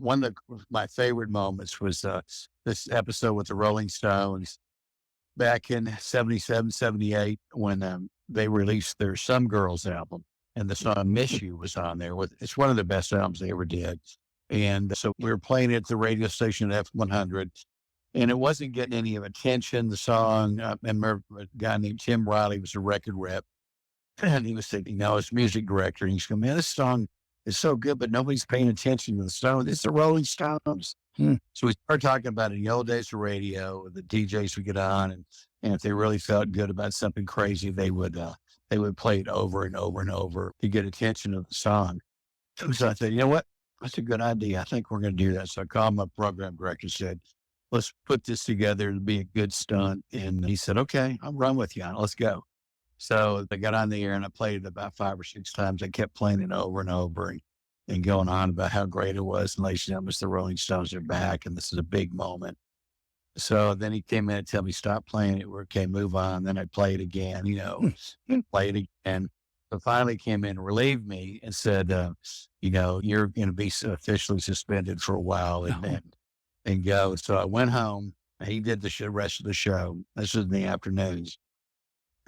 one of my favorite moments was this episode with the Rolling Stones back in 77, 78 when they released their Some Girls album, and the song Miss You was on there. It's one of the best albums they ever did. And so we were playing it at the radio station at F100, and it wasn't getting any attention. The song, I remember a guy named Tim Riley was a record rep, and he was thinking, no, it's music director. And he's going, man, this song is so good, but nobody's paying attention to the Stones. It's the Rolling Stones. So we started talking about it in the old days of radio. The DJs would get on, and if they really felt good about something crazy, they would play it over and over and over to get attention of the song. So I said, you know what? That's a good idea. I think we're going to do that. So I called my program director and said, let's put this together to be a good stunt. And he said, okay, I'll run with you on it. Let's go. So they got on the air and I played it about 5 or 6 times. I kept playing it over and over and going on about how great it was. And ladies and gentlemen, the Rolling Stones are back, and this is a big moment. So then he came in and told me, stop playing it. We're okay, move on. Then I play it again, play it again. So finally came in and relieved me and said, you're going to be officially suspended for a while and go. So I went home. He did the rest of the show. This was in the afternoons.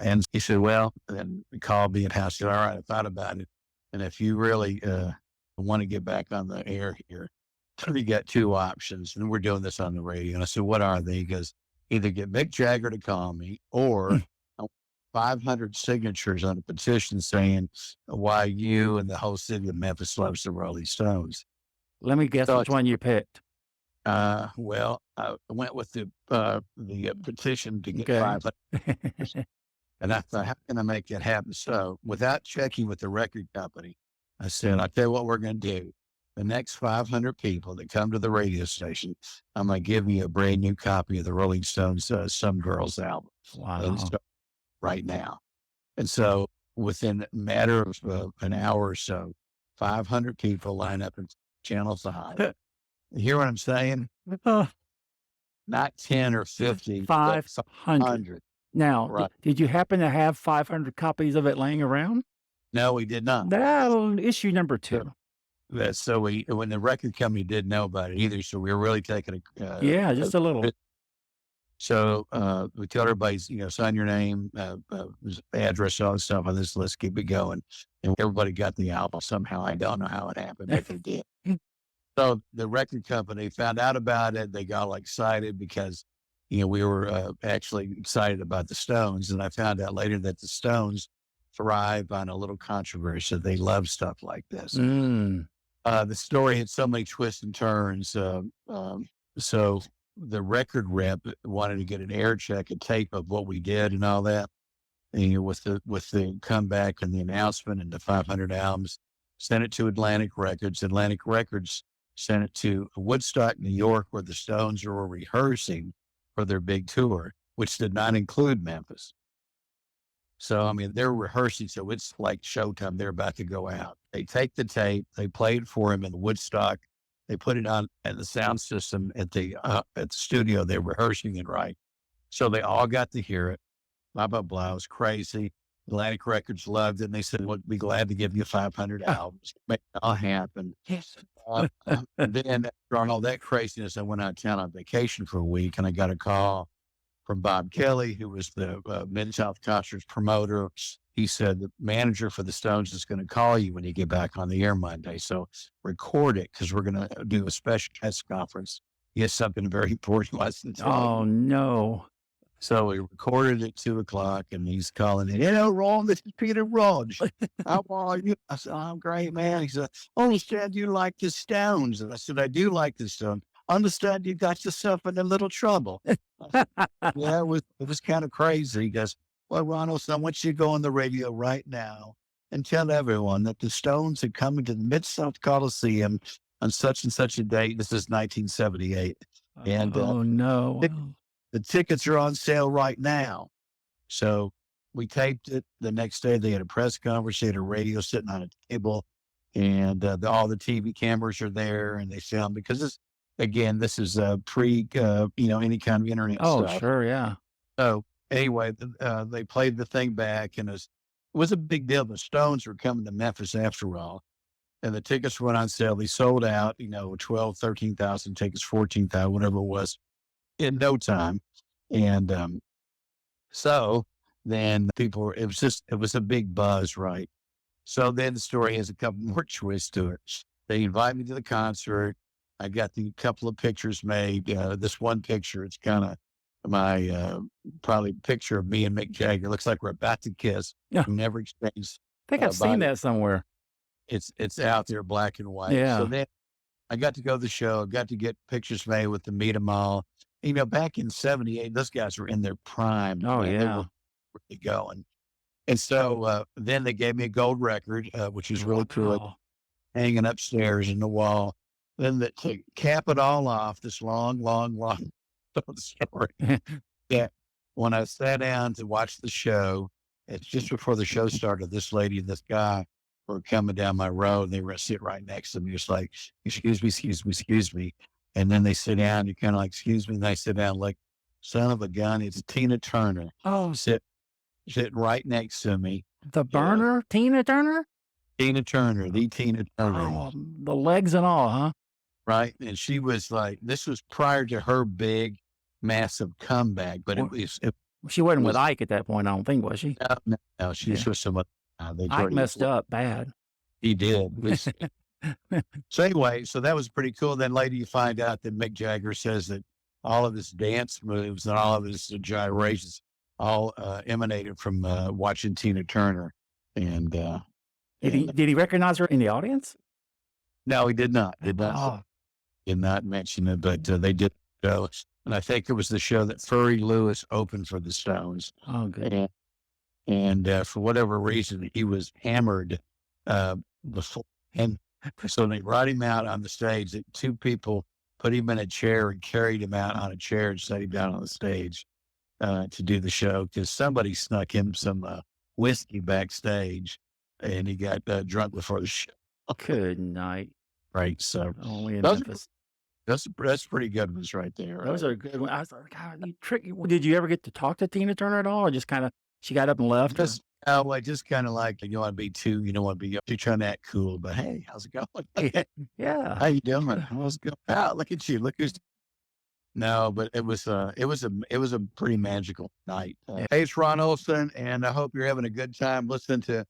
And he said, well, and he called me at house. He said, all right, I thought about it. And if you really want to get back on the air here, we got 2 options. And we're doing this on the radio. And I said, what are they? He goes, either get Mick Jagger to call me or 500 signatures on a petition saying why you and the whole city of Memphis loves the Rolling Stones. Let me guess which one you picked. Well, I went with the petition to get 500. And I thought, how can I make that happen? So without checking with the record company, I said, I'll tell you what we're going to do. The next 500 people that come to the radio station, I'm going to give you a brand new copy of the Rolling Stones Some Girls album. Wow. Right now. And so within a matter of an hour or so, 500 people line up in Channel 5. You hear what I'm saying? Not 10 or 50, 500. Now, right. Did you happen to have 500 copies of it laying around? No, we did not. That'll issue number 2. So when the record company didn't know about it either, so we were really taking just a little. So we tell everybody, sign your name, address, all this stuff on this list, keep it going. And everybody got the album somehow. I don't know how it happened, but they did. So the record company found out about it. They got all excited because, we were actually excited about the Stones. And I found out later that the Stones thrive on a little controversy. They love stuff like this. The story had so many twists and turns. So the record rep wanted to get an air check, a tape of what we did and all that. And with the comeback and the announcement and the 500 albums, sent it to Atlantic Records. Atlantic Records sent it to Woodstock, New York, where the Stones were rehearsing for their big tour, which did not include Memphis. So, they're rehearsing. So it's like showtime. They're about to go out. They take the tape, they play it for him in Woodstock. They put it on at the sound system at the studio they're rehearsing it, right? So they all got to hear it. Blah, blah, blah. It was crazy. Atlantic Records loved it. And they said, we'd be glad to give you 500 albums. Make it all happen. Yes. And then after all that craziness, I went out of town on vacation for a week, and I got a call from Bob Kelly, who was the Mid-South Concerts promoter. He said, the manager for the Stones is going to call you when you get back on the air Monday. So record it, because we're going to do a special press conference. He has something very important to tell you. Oh, no. So we recorded at 2:00, and he's calling in. Hello, Ron, this is Peter Rogers. How are you? I said, I'm great, man. He said, I understand you like the Stones. And I said, I do like the Stones. Understand you got yourself in a little trouble. Said, yeah, it was kind of crazy. He goes, well, Ron Olson, I want you to go on the radio right now and tell everyone that the Stones are coming to the Mid-South Coliseum on such and such a date. This is 1978. And no. The tickets are on sale right now. So we taped it. The next day they had a press conference, they had a radio sitting on a table, and all the TV cameras are there, and they film, because this is pre, any kind of internet stuff. Oh, sure. Yeah. So anyway, they played the thing back, and it was a big deal. The Stones were coming to Memphis after all. and the tickets went on sale. They sold out, 12, 13,000 tickets, 14,000, whatever it was, in no time. And so then it was a big buzz, right? So then the story has a couple more twists to it. They invite me to the concert. I got the couple of pictures made. This one picture, it's kind of my probably picture of me and Mick Jagger. Looks like we're about to kiss. Yeah. We never exchanged I think I've seen body. that somewhere. It's out there, black and white. So Yeah. then I got to go to the show. I got to get pictures made with the Meet 'em all. Back in '78, those guys were in their prime. Oh, Man. They yeah. were really going. And so then they gave me a gold record, which was really cool, Wow. hanging upstairs in the wall. Then to cap it all off, this long, long, long story. Yeah. When I sat down to watch the show, it's just before the show started, this lady and this guy were coming down my road. And they were sitting right next to me. It's like, excuse me, excuse me, excuse me. And then they sit down. You're kind of like, excuse me. And they sit down like, son of a gun. It's Tina Turner Oh, sitting right next to me. the burner, Tina Turner? Tina Turner, the Tina Turner, Oh, the legs and all, huh? right? And she was like, this was prior to her big, massive comeback, but Well, it She wasn't with was, Ike at that point, I don't think, was she? no, she was Yeah. with some other, they Ike already, messed up bad. he did. So anyway, so that was pretty cool. Then later you find out that Mick Jagger says that all of his dance moves and all of his gyrations all emanated from watching Tina Turner. And Did he recognize her in the audience? no, he did not. Oh, Did not mention it, but they did show. And I think it was the show that Furry Lewis opened for the Stones. oh, good. And for whatever reason, he was hammered before. And so they brought him out on the stage. Two people put him in a chair and carried him out on a chair and set him down on the stage to do the show because somebody snuck him some whiskey backstage and he got drunk before the show. Good night. Right. So Only in those Memphis. that's pretty good ones right there. Those are good ones. I was like, God, you tricky. Did you ever get to talk to Tina Turner at all, or just kind of she got up and left? Just I just kind of like you want to be too, you don't want to be too trying to act cool, but hey, how's it going? Yeah. How you doing? How's it going? Ah, look at you. Look who's no, but it was a pretty magical night. Hey, it's Ron Olson, and I hope you're having a good time listening to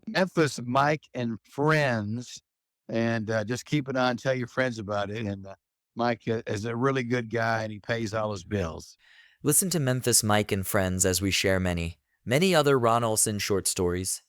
Memphis Mike and Friends. And just keep it on. Tell your friends about it. And Mike is a really good guy, and he pays all his bills. Listen to Memphis Mike and Friends as we share many other Ron Olson short stories,